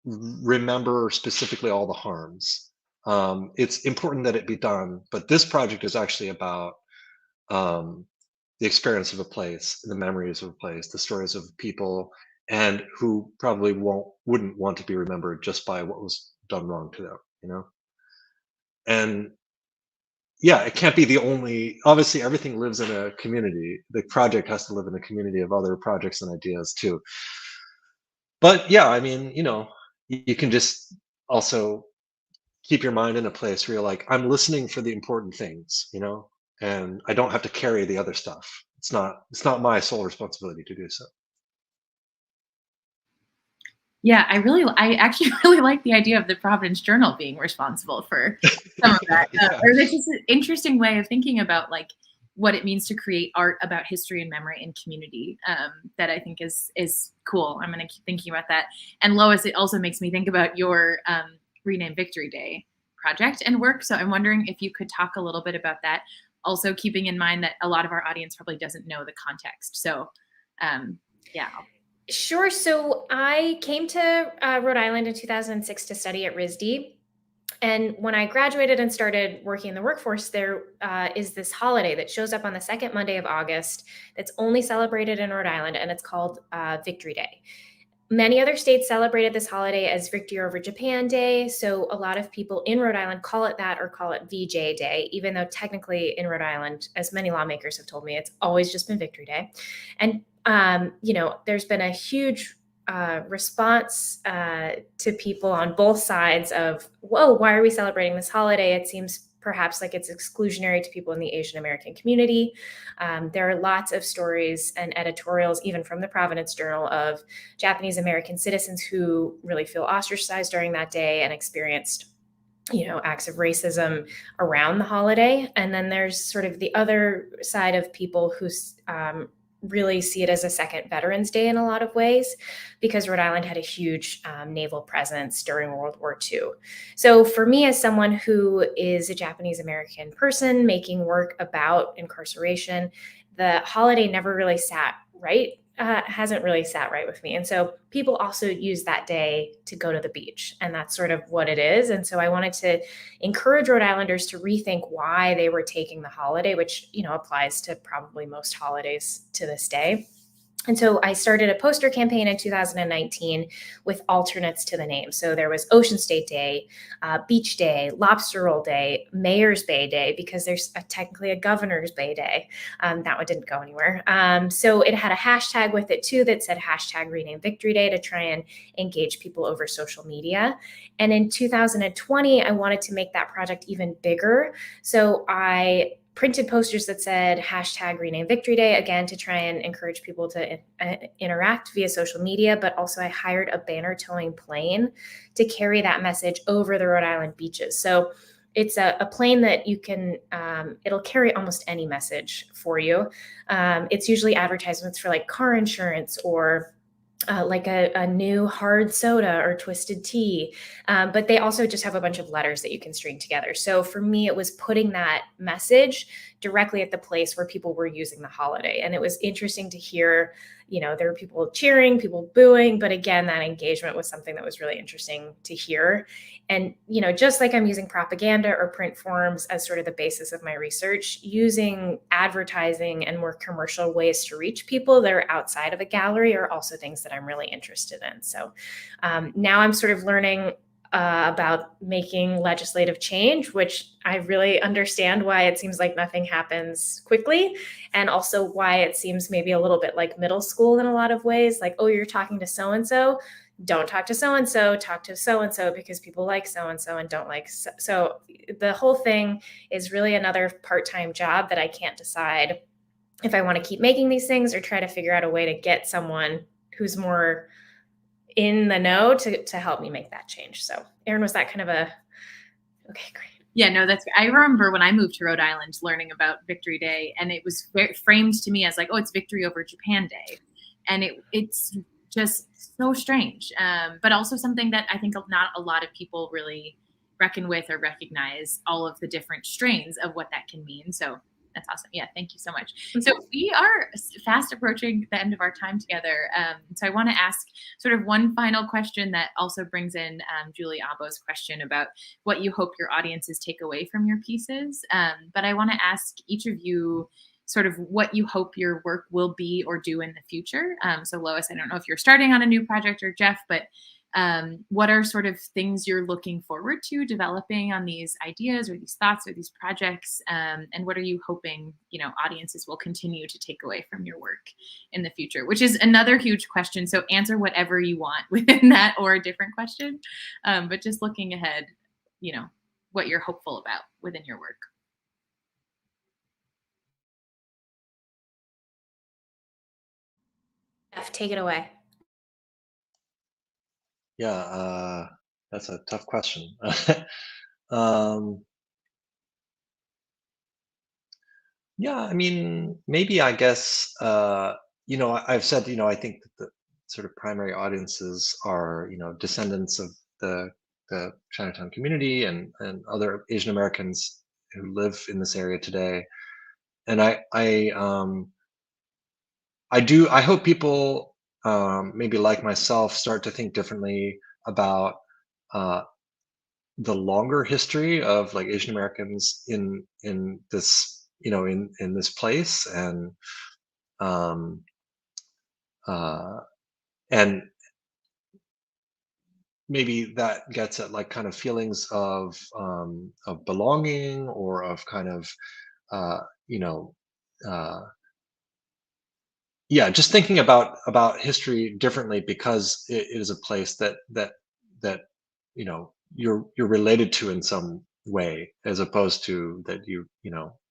remember specifically all the harms. It's important that it be done, but this project is actually about um, the experience of a place, the memories of a place, the stories of people, and who probably wouldn't want to be remembered just by what was done wrong to them. And yeah, it can't be the only. Obviously, everything lives in a community. The project has to live in a community of other projects and ideas too. But yeah, I mean, you can just also keep your mind in a place where you're like, I'm listening for the important things, and I don't have to carry the other stuff. It's not my sole responsibility to do so. Yeah, I actually really like the idea of the Providence Journal being responsible for some of that. Yeah. Or it's just an interesting way of thinking about like what it means to create art about history and memory and community. That I think is cool. I'm going to keep thinking about that. And Lois, it also makes me think about your Rename Victory Day project and work. So I'm wondering if you could talk a little bit about that. Also, keeping in mind that a lot of our audience probably doesn't know the context. So, yeah. Sure. So I came to Rhode Island in 2006 to study at RISD. And when I graduated and started working in the workforce, there is this holiday that shows up on the second Monday of August that's only celebrated in Rhode Island, and it's called Victory Day. Many other states celebrated this holiday as Victory over Japan Day. So a lot of people in Rhode Island call it that or call it VJ Day, even though technically in Rhode Island, as many lawmakers have told me, it's always just been Victory Day. And, there's been a huge response to people on both sides of, whoa, why are we celebrating this holiday? It seems perhaps like it's exclusionary to people in the Asian American community. There are lots of stories and editorials, even from the Providence Journal, of Japanese American citizens who really feel ostracized during that day and experienced acts of racism around the holiday. And then there's sort of the other side of people who really see it as a second Veterans Day in a lot of ways, because Rhode Island had a huge naval presence during World War II. So for me, as someone who is a Japanese American person making work about incarceration, the holiday never really sat right. Hasn't really sat right with me. And so people also use that day to go to the beach, and that's sort of what it is. And so I wanted to encourage Rhode Islanders to rethink why they were taking the holiday, which, applies to probably most holidays to this day. And so I started a poster campaign in 2019 with alternates to the name. So there was Ocean State Day, Beach Day, Lobster Roll Day, Mayor's Bay Day, because there's technically a Governor's Bay Day. That one didn't go anywhere. So it had a hashtag with it too that said hashtag Rename Victory Day to try and engage people over social media. And in 2020, I wanted to make that project even bigger. So I printed posters that said hashtag Rename Victory Day, again, to try and encourage people to interact via social media. But also I hired a banner towing plane to carry that message over the Rhode Island beaches. So it's a plane that you can, it'll carry almost any message for you. It's usually advertisements for like car insurance or like a new hard soda or twisted tea. But they also just have a bunch of letters that you can string together. So for me, it was putting that message directly at the place where people were using the holiday. And it was interesting to hear, there were people cheering, people booing, but again, that engagement was something that was really interesting to hear. And, just like I'm using propaganda or print forms as sort of the basis of my research, using advertising and more commercial ways to reach people that are outside of a gallery are also things that I'm really interested in. So now I'm sort of learning about making legislative change, which I really understand why it seems like nothing happens quickly, and also why it seems maybe a little bit like middle school in a lot of ways. Like, oh, you're talking to so-and-so, don't talk to so-and-so, talk to so-and-so because people like so-and-so and don't like so the whole thing is really another part-time job that I can't decide if I want to keep making these things or try to figure out a way to get someone who's more in the know to help me make that change. So Erin, was that kind of okay, great. Yeah, no, I remember when I moved to Rhode Island learning about Victory Day, and it was framed to me as like, oh, it's Victory over Japan Day. And it's just so strange, but also something that I think not a lot of people really reckon with or recognize all of the different strains of what that can mean. So that's awesome. Yeah, thank you so much. So we are fast approaching the end of our time together. So I want to ask sort of one final question that also brings in Julie Abo's question about what you hope your audiences take away from your pieces. But I want to ask each of you sort of what you hope your work will be or do in the future. So Lois, I don't know if you're starting on a new project, or Jeff, but what are sort of things you're looking forward to developing on these ideas or these thoughts or these projects? And what are you hoping, audiences will continue to take away from your work in the future, which is another huge question. So answer whatever you want within that or a different question. But just looking ahead, what you're hopeful about within your work. Jeff, take it away. Yeah, that's a tough question. um, yeah, I mean, maybe I guess I've said I think that the sort of primary audiences are descendants of the the Chinatown community and other Asian Americans who live in this area today. And I hope people maybe like myself start to think differently about uh, the longer history of like Asian Americans in this in this place um, uh, and maybe that gets at like kind of feelings of belonging or of kind of uh, you know uh, yeah, just thinking about history differently because it is a place that you're related to in some way, as opposed to that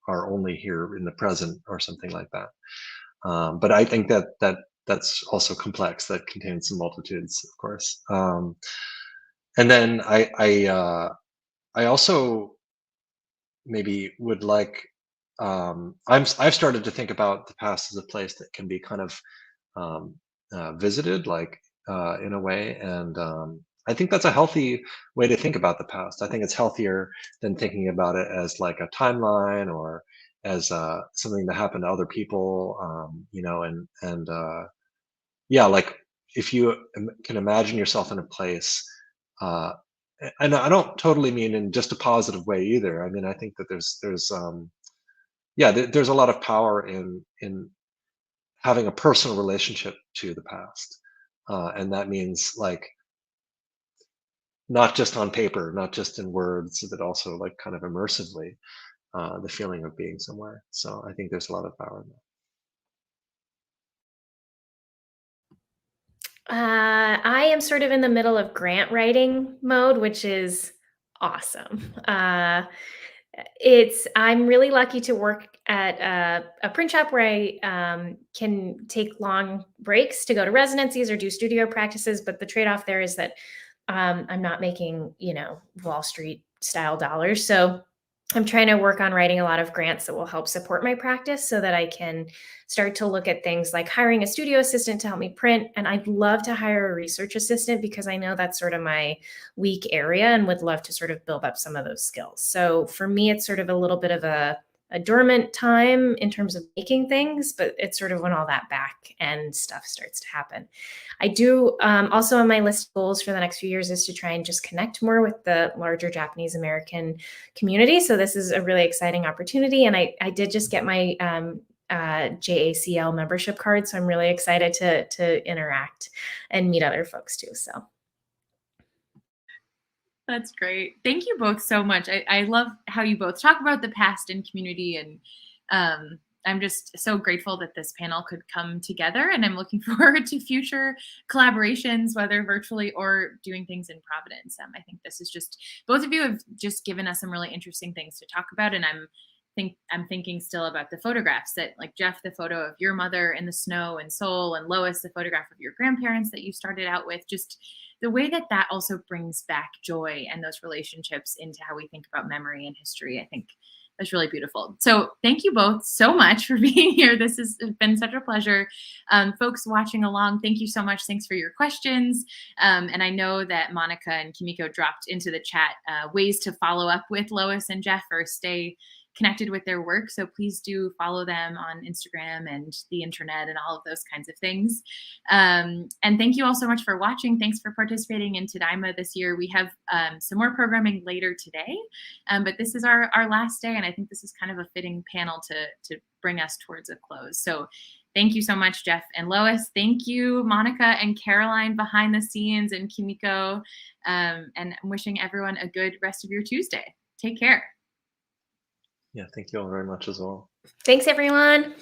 are only here in the present or something like that. But I think that's also complex. That contains some multitudes, of course. And then I also maybe would like I've started to think about the past as a place that can be kind of um, visited, like in a way. And I think that's a healthy way to think about the past. I think it's healthier than thinking about it as like a timeline or as something that happened to other people, and yeah, like if you can imagine yourself in a place, uh, and I don't totally mean in just a positive way either. I mean, I think that there's a lot of power in having a personal relationship to the past. And that means like not just on paper, not just in words, but also like kind of immersively, the feeling of being somewhere. So I think there's a lot of power in that. I am sort of in the middle of grant writing mode, which is awesome. I'm really lucky to work at a print shop where I can take long breaks to go to residencies or do studio practices. But the trade-off there is that I'm not making, Wall Street style dollars. So I'm trying to work on writing a lot of grants that will help support my practice so that I can start to look at things like hiring a studio assistant to help me print. And I'd love to hire a research assistant because I know that's sort of my weak area and would love to sort of build up some of those skills. So for me, it's sort of a little bit of a dormant time in terms of making things, but it's sort of when all that back end stuff starts to happen. I do also on my list of goals for the next few years is to try and just connect more with the larger Japanese American community. So this is a really exciting opportunity. And I did just get my JACL membership card. So I'm really excited to interact and meet other folks too. So. That's great. Thank you both so much. I love how you both talk about the past and community, and I'm just so grateful that this panel could come together, and I'm looking forward to future collaborations, whether virtually or doing things in Providence. I think this is just, both of you have just given us some really interesting things to talk about, and I'm thinking still about the photographs that, like Jeff, the photo of your mother in the snow in Seoul, and Lois, the photograph of your grandparents that you started out with, just the way that also brings back joy and those relationships into how we think about memory and history. I think that's really beautiful. So thank you both so much for being here. This has been such a pleasure. Folks watching along, thank you so much. Thanks for your questions. And I know that Monica and Kimiko dropped into the chat ways to follow up with Lois and Jeff or stay connected with their work. So please do follow them on Instagram and the internet and all of those kinds of things. And thank you all so much for watching. Thanks for participating in Tadaima this year. We have some more programming later today, but this is our last day. And I think this is kind of a fitting panel to bring us towards a close. So thank you so much, Jeff and Lois. Thank you, Monica and Caroline behind the scenes, and Kimiko. And I'm wishing everyone a good rest of your Tuesday. Take care. Yeah, thank you all very much as well. Thanks, everyone.